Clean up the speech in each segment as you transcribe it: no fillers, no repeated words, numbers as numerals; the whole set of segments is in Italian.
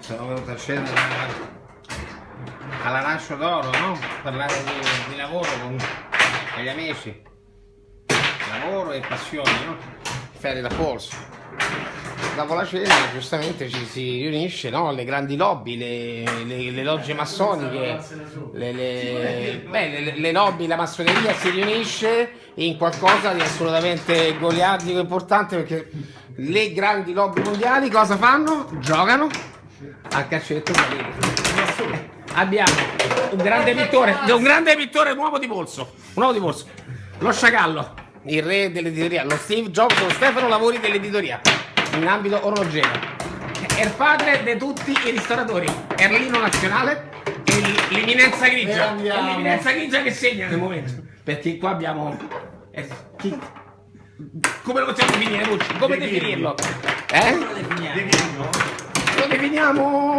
Sono venuto a cena all'Arancio d'Oro, no? Parlare di lavoro con gli amici. Lavoro e passione, no? Ferie da polso. Dopo la cena giustamente ci si riunisce, no? Le grandi lobby, le logge massoniche, le lobby, la massoneria si riunisce in qualcosa di assolutamente goliardico e importante, perché le grandi lobby mondiali cosa fanno? Giocano a calcetto balilla. Abbiamo un grande pittore nuovo di polso, lo sciacallo, il re dell'editoria, lo Steve Jobs, lo Stefano Lavori dell'editoria in ambito orologiero, è il padre di tutti i ristoratori, Erlino Nazionale e l'eminenza grigia, che segna nel momento, perché qua abbiamo come lo possiamo definire, Lucci? Come definirlo? Lo definiamo.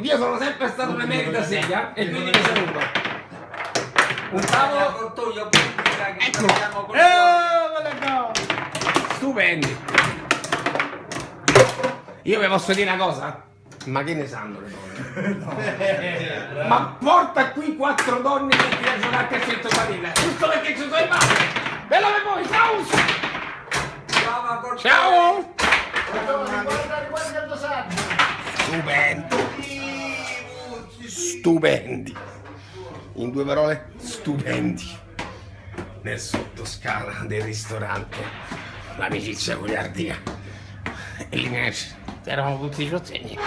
Io sono sempre stato un emerita sedia e quindi mi saluto. Un tavolo. Ecco. Stupendi. Io vi posso dire una cosa? Ma che ne sanno le donne? No. Ma porta qui 4 donne che ti a giocare a calcetto balilla, giusto perché ci sono i padri. Bella per voi, ciao! Ciao! Stupendi. In 2 parole, stupendi. Nel sottoscala del ristorante, l'amicizia goliardica e l'Inés erano tutti ciotteni.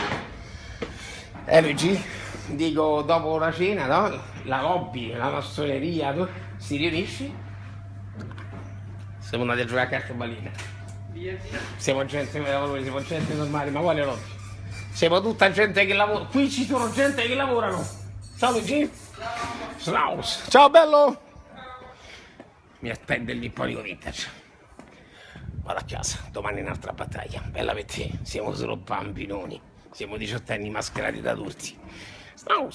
Luigi, dico, dopo la cena, no? La lobby, la massoneria, si riunisce. Siamo andati a giocare a calcio balilla. Siamo gente normali, ma quale lobby? Siamo tutta gente che lavora. Qui ci sono gente che lavorano. Ciao Luigi. Ciao. Ciao bello. Mi attende il nipponico vintage. Vado a casa, domani un'altra battaglia. Bella per te, siamo solo bambinoni. Siamo 18 anni mascherati da adulti. Ciao.